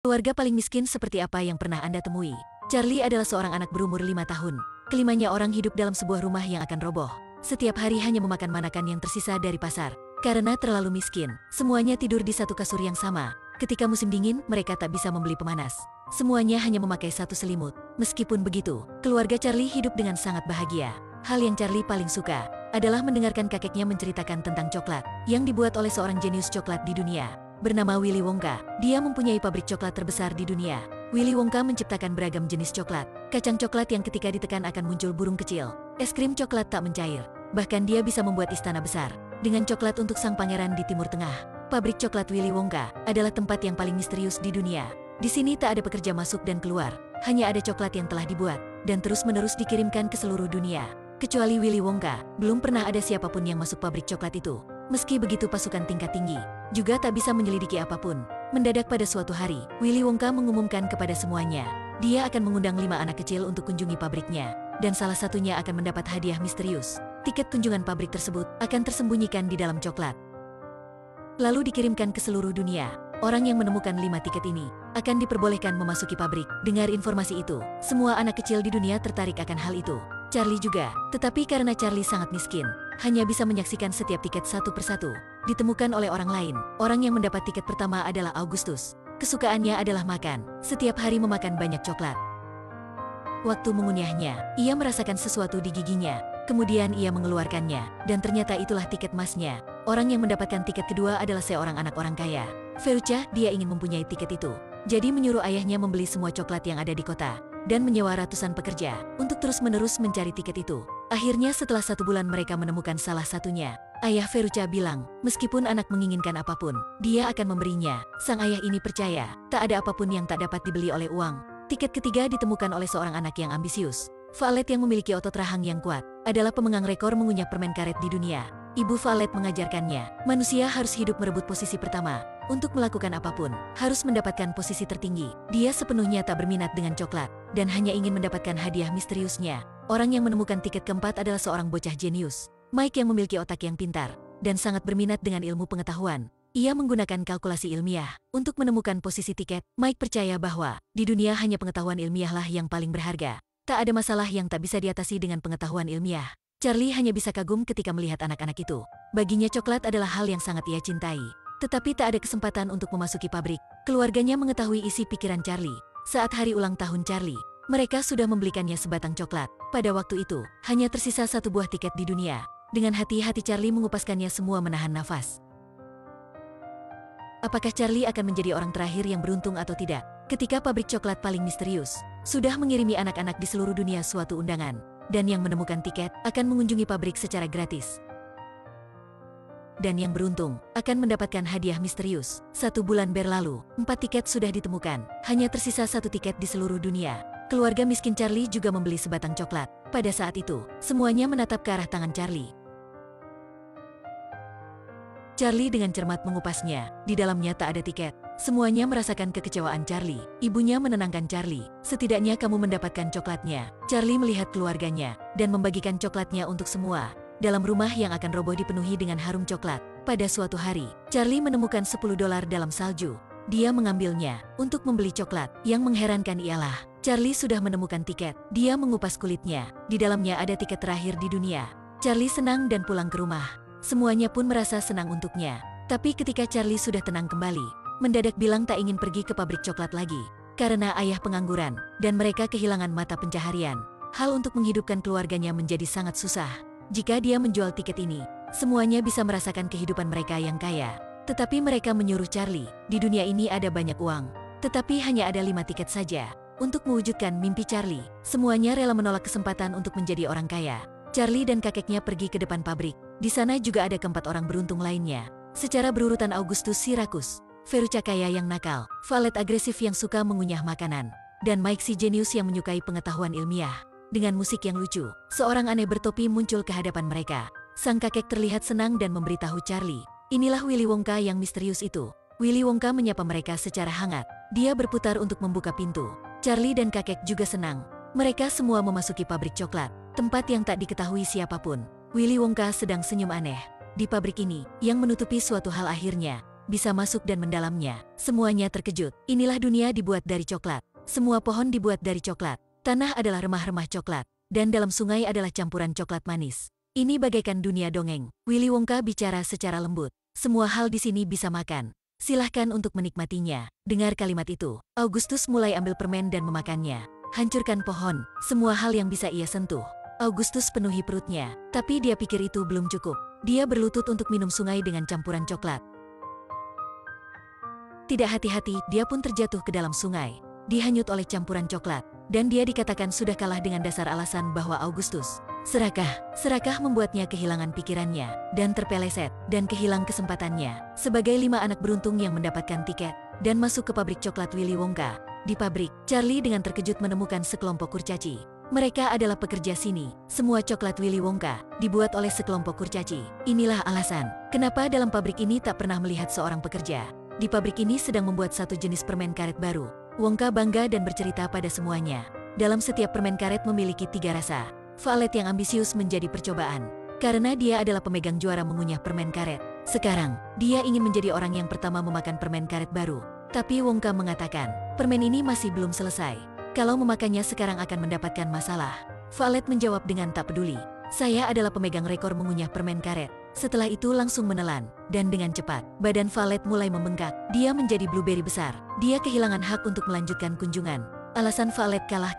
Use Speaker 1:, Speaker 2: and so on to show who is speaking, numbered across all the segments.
Speaker 1: Keluarga paling miskin seperti apa yang pernah Anda temui? Charlie adalah seorang anak berumur 5 tahun. Kelimanya orang hidup dalam sebuah rumah yang akan roboh. Setiap hari hanya memakan makan yang tersisa dari pasar. Karena terlalu miskin, semuanya tidur di satu kasur yang sama. Ketika musim dingin, mereka tak bisa membeli pemanas. Semuanya hanya memakai satu selimut. Meskipun begitu, keluarga Charlie hidup dengan sangat bahagia. Hal yang Charlie paling suka adalah mendengarkan kakeknya menceritakan tentang coklat yang dibuat oleh seorang jenius coklat di dunia. Bernama Willy Wonka, dia mempunyai pabrik coklat terbesar di dunia. Willy Wonka menciptakan beragam jenis coklat. Kacang coklat yang ketika ditekan akan muncul burung kecil. Es krim coklat tak mencair. Bahkan dia bisa membuat istana besar dengan coklat untuk sang pangeran di Timur Tengah. Pabrik coklat Willy Wonka adalah tempat yang paling misterius di dunia. Di sini tak ada pekerja masuk dan keluar. Hanya ada coklat yang telah dibuat dan terus-menerus dikirimkan ke seluruh dunia. Kecuali Willy Wonka, belum pernah ada siapapun yang masuk pabrik coklat itu. Meski begitu, pasukan tingkat tinggi juga tak bisa menyelidiki apapun. Mendadak pada suatu hari, Willy Wonka mengumumkan kepada semuanya, dia akan mengundang 5 anak kecil untuk kunjungi pabriknya, dan salah satunya akan mendapat hadiah misterius. Tiket kunjungan pabrik tersebut akan tersembunyikan di dalam coklat, lalu dikirimkan ke seluruh dunia. Orang yang menemukan 5 tiket ini akan diperbolehkan memasuki pabrik. Dengar informasi itu, semua anak kecil di dunia tertarik akan hal itu. Charlie juga, tetapi karena Charlie sangat miskin, hanya bisa menyaksikan setiap tiket satu persatu ditemukan oleh orang lain. Orang yang mendapat tiket pertama adalah Augustus. Kesukaannya adalah makan, setiap hari memakan banyak coklat. Waktu mengunyahnya, ia merasakan sesuatu di giginya, kemudian ia mengeluarkannya, dan ternyata itulah tiket emasnya. Orang yang mendapatkan tiket kedua adalah seorang anak orang kaya. Veruca, dia ingin mempunyai tiket itu, jadi menyuruh ayahnya membeli semua coklat yang ada di kota dan menyewa ratusan pekerja untuk terus-menerus mencari tiket itu. Akhirnya setelah 1 bulan mereka menemukan salah satunya. Ayah Veruca bilang, meskipun anak menginginkan apapun, dia akan memberinya. Sang ayah ini percaya, tak ada apapun yang tak dapat dibeli oleh uang. Tiket ketiga ditemukan oleh seorang anak yang ambisius. Violet yang memiliki otot rahang yang kuat adalah pemegang rekor mengunyah permen karet di dunia. Ibu Violet mengajarkannya, manusia harus hidup merebut posisi pertama. Untuk melakukan apapun, harus mendapatkan posisi tertinggi. Dia sepenuhnya tak berminat dengan coklat, dan hanya ingin mendapatkan hadiah misteriusnya. Orang yang menemukan tiket keempat adalah seorang bocah jenius, Mike, yang memiliki otak yang pintar dan sangat berminat dengan ilmu pengetahuan. Ia menggunakan kalkulasi ilmiah untuk menemukan posisi tiket. Mike percaya bahwa di dunia hanya pengetahuan ilmiahlah yang paling berharga. Tak ada masalah yang tak bisa diatasi dengan pengetahuan ilmiah. Charlie hanya bisa kagum ketika melihat anak-anak itu. Baginya coklat adalah hal yang sangat ia cintai. Tetapi tak ada kesempatan untuk memasuki pabrik. Keluarganya mengetahui isi pikiran Charlie. Saat hari ulang tahun Charlie, mereka sudah membelikannya sebatang coklat. Pada waktu itu, hanya tersisa 1 buah tiket di dunia. Dengan hati-hati Charlie mengupaskannya semua menahan nafas. Apakah Charlie akan menjadi orang terakhir yang beruntung atau tidak? Ketika pabrik coklat paling misterius sudah mengirimi anak-anak di seluruh dunia suatu undangan, dan yang menemukan tiket akan mengunjungi pabrik secara gratis. Dan yang beruntung akan mendapatkan hadiah misterius. 1 bulan berlalu, 4 tiket sudah ditemukan. Hanya tersisa 1 tiket di seluruh dunia. Keluarga miskin Charlie juga membeli sebatang coklat. Pada saat itu, semuanya menatap ke arah tangan Charlie. Charlie dengan cermat mengupasnya. Di dalamnya tak ada tiket. Semuanya merasakan kekecewaan Charlie. Ibunya menenangkan Charlie. Setidaknya kamu mendapatkan coklatnya. Charlie melihat keluarganya dan membagikan coklatnya untuk semua. Dalam rumah yang akan roboh dipenuhi dengan harum coklat. Pada suatu hari, Charlie menemukan $10 dalam salju. Dia mengambilnya untuk membeli coklat. Yang mengherankan ialah, Charlie sudah menemukan tiket. Dia mengupas kulitnya. Di dalamnya ada tiket terakhir di dunia. Charlie senang dan pulang ke rumah. Semuanya pun merasa senang untuknya. Tapi ketika Charlie sudah tenang kembali, mendadak bilang tak ingin pergi ke pabrik coklat lagi. Karena ayah pengangguran, dan mereka kehilangan mata pencaharian. Hal untuk menghidupkan keluarganya menjadi sangat susah. Jika dia menjual tiket ini, semuanya bisa merasakan kehidupan mereka yang kaya. Tetapi mereka menyuruh Charlie, di dunia ini ada banyak uang. Tetapi hanya ada 5 tiket saja. Untuk mewujudkan mimpi Charlie, semuanya rela menolak kesempatan untuk menjadi orang kaya. Charlie dan kakeknya pergi ke depan pabrik. Di sana juga ada keempat orang beruntung lainnya. Secara berurutan Augustus Sirakus, Veruca kaya yang nakal, Violet agresif yang suka mengunyah makanan, dan Mike si jenius yang menyukai pengetahuan ilmiah. Dengan musik yang lucu, seorang aneh bertopi muncul ke hadapan mereka. Sang kakek terlihat senang dan memberitahu Charlie, inilah Willy Wonka yang misterius itu. Willy Wonka menyapa mereka secara hangat. Dia berputar untuk membuka pintu. Charlie dan kakek juga senang. Mereka semua memasuki pabrik coklat, tempat yang tak diketahui siapapun. Willy Wonka sedang senyum aneh. Di pabrik ini, yang menutupi suatu hal akhirnya, bisa masuk dan mendalamnya. Semuanya terkejut. Inilah dunia dibuat dari coklat. Semua pohon dibuat dari coklat. Tanah adalah remah-remah coklat. Dan dalam sungai adalah campuran coklat manis. Ini bagaikan dunia dongeng. Willy Wonka bicara secara lembut. Semua hal di sini bisa makan. Silahkan untuk menikmatinya. Dengar kalimat itu. Augustus mulai ambil permen dan memakannya. Hancurkan pohon. Semua hal yang bisa ia sentuh. Augustus penuhi perutnya. Tapi dia pikir itu belum cukup. Dia berlutut untuk minum sungai dengan campuran coklat. Tidak hati-hati, dia pun terjatuh ke dalam sungai. Dihanyut oleh campuran coklat. Dan dia dikatakan sudah kalah dengan dasar alasan bahwa Augustus serakah membuatnya kehilangan pikirannya, dan terpeleset, dan kehilang kesempatannya. Sebagai 5 anak beruntung yang mendapatkan tiket, dan masuk ke pabrik coklat Willy Wonka. Di pabrik, Charlie dengan terkejut menemukan sekelompok kurcaci. Mereka adalah pekerja sini. Semua coklat Willy Wonka dibuat oleh sekelompok kurcaci. Inilah alasan kenapa dalam pabrik ini tak pernah melihat seorang pekerja. Di pabrik ini sedang membuat satu jenis permen karet baru. Wonka bangga dan bercerita pada semuanya. Dalam setiap permen karet memiliki 3 rasa. Violet yang ambisius menjadi percobaan. Karena dia adalah pemegang juara mengunyah permen karet. Sekarang, dia ingin menjadi orang yang pertama memakan permen karet baru. Tapi Wonka mengatakan, permen ini masih belum selesai. Kalau memakannya sekarang akan mendapatkan masalah. Violet menjawab dengan tak peduli. Saya adalah pemegang rekor mengunyah permen karet. Setelah itu langsung menelan, dan dengan cepat, badan Violet mulai membengkak. Dia menjadi blueberry besar. Dia kehilangan hak untuk melanjutkan kunjungan. Alasan Violet kalah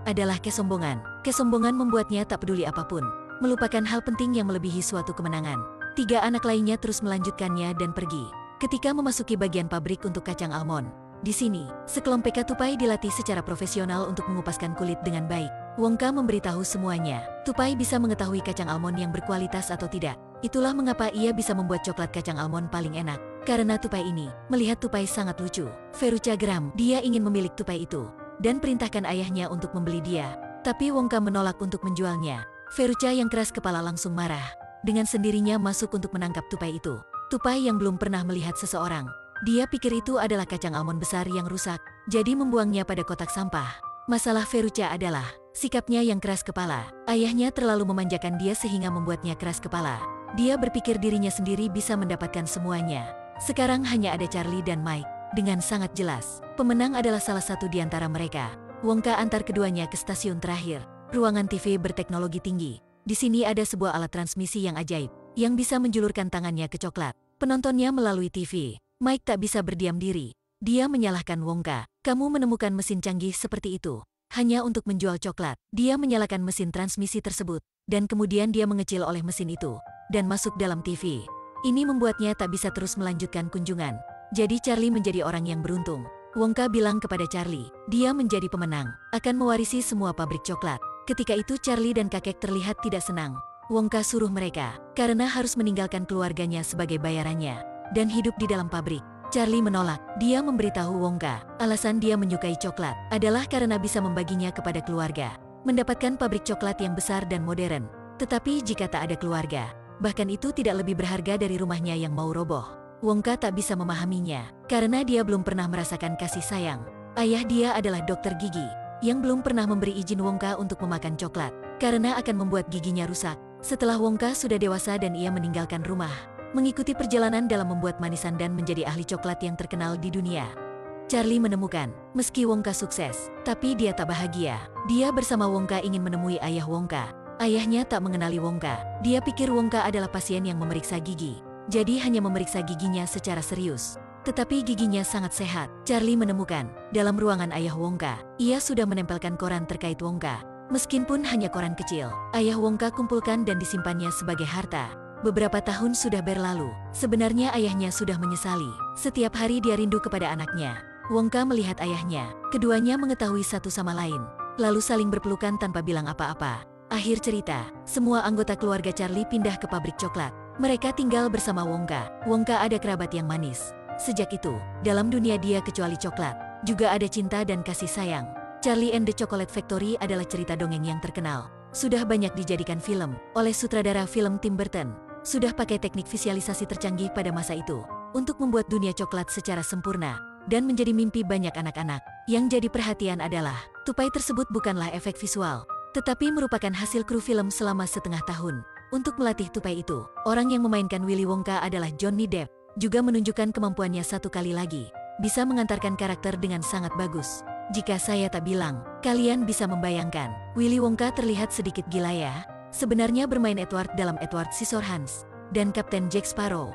Speaker 1: adalah kesombongan. Kesombongan membuatnya tak peduli apapun. Melupakan hal penting yang melebihi suatu kemenangan. 3 anak lainnya terus melanjutkannya dan pergi. Ketika memasuki bagian pabrik untuk kacang almond. Di sini, sekelompok tupai dilatih secara profesional untuk mengupaskan kulit dengan baik. Wonka memberitahu semuanya. Tupai bisa mengetahui kacang almond yang berkualitas atau tidak. Itulah mengapa ia bisa membuat coklat kacang almond paling enak. Karena tupai ini, melihat tupai sangat lucu. Veruca geram, dia ingin memilik tupai itu. Dan perintahkan ayahnya untuk membeli dia. Tapi Wonka menolak untuk menjualnya. Veruca yang keras kepala langsung marah. Dengan sendirinya masuk untuk menangkap tupai itu. Tupai yang belum pernah melihat seseorang. Dia pikir itu adalah kacang almond besar yang rusak. Jadi membuangnya pada kotak sampah. Masalah Veruca adalah sikapnya yang keras kepala. Ayahnya terlalu memanjakan dia sehingga membuatnya keras kepala. Dia berpikir dirinya sendiri bisa mendapatkan semuanya. Sekarang hanya ada Charlie dan Mike. Dengan sangat jelas, pemenang adalah salah satu di antara mereka. Wonka antar keduanya ke stasiun terakhir. Ruangan TV berteknologi tinggi. Di sini ada sebuah alat transmisi yang ajaib, yang bisa menjulurkan tangannya ke coklat. Penontonnya melalui TV. Mike tak bisa berdiam diri. Dia menyalahkan Wonka. Kamu menemukan mesin canggih seperti itu hanya untuk menjual coklat. Dia menyalakan mesin transmisi tersebut, dan kemudian dia mengecil oleh mesin itu, dan masuk dalam TV. Ini membuatnya tak bisa terus melanjutkan kunjungan. Jadi Charlie menjadi orang yang beruntung. Wonka bilang kepada Charlie, dia menjadi pemenang, akan mewarisi semua pabrik coklat. Ketika itu Charlie dan kakek terlihat tidak senang. Wonka suruh mereka, karena harus meninggalkan keluarganya sebagai bayarannya, dan hidup di dalam pabrik. Charlie menolak. Dia memberitahu Wonka, alasan dia menyukai coklat adalah karena bisa membaginya kepada keluarga. Mendapatkan pabrik coklat yang besar dan modern. Tetapi jika tak ada keluarga, bahkan itu tidak lebih berharga dari rumahnya yang mau roboh. Wonka tak bisa memahaminya, karena dia belum pernah merasakan kasih sayang. Ayah dia adalah dokter gigi, yang belum pernah memberi izin Wonka untuk memakan coklat, karena akan membuat giginya rusak. Setelah Wonka sudah dewasa dan ia meninggalkan rumah, mengikuti perjalanan dalam membuat manisan dan menjadi ahli coklat yang terkenal di dunia. Charlie menemukan, meski Wonka sukses, tapi dia tak bahagia. Dia bersama Wonka ingin menemui ayah Wonka. Ayahnya tak mengenali Wonka. Dia pikir Wonka adalah pasien yang memeriksa gigi. Jadi hanya memeriksa giginya secara serius. Tetapi giginya sangat sehat. Charlie menemukan, dalam ruangan ayah Wonka, ia sudah menempelkan koran terkait Wonka. Meskipun hanya koran kecil, ayah Wonka kumpulkan dan disimpannya sebagai harta. Beberapa tahun sudah berlalu. Sebenarnya ayahnya sudah menyesali. Setiap hari dia rindu kepada anaknya. Wonka melihat ayahnya. Keduanya mengetahui satu sama lain, lalu saling berpelukan tanpa bilang apa-apa. Akhir cerita, semua anggota keluarga Charlie pindah ke pabrik coklat. Mereka tinggal bersama Wonka. Wonka ada kerabat yang manis. Sejak itu, dalam dunia dia kecuali coklat, juga ada cinta dan kasih sayang. Charlie and the Chocolate Factory adalah cerita dongeng yang terkenal. Sudah banyak dijadikan film oleh sutradara film Tim Burton. Sudah pakai teknik visualisasi tercanggih pada masa itu untuk membuat dunia coklat secara sempurna dan menjadi mimpi banyak anak-anak. Yang jadi perhatian adalah, tupai tersebut bukanlah efek visual, tetapi merupakan hasil kru film selama setengah tahun untuk melatih tupai itu. Orang yang memainkan Willy Wonka adalah Johnny Depp. juga menunjukkan kemampuannya satu kali lagi. Bisa mengantarkan karakter dengan sangat bagus. Jika saya tak bilang, kalian bisa membayangkan. Willy Wonka terlihat sedikit gila ya. Sebenarnya bermain Edward dalam Edward Scissorhands dan Kapten Jack Sparrow.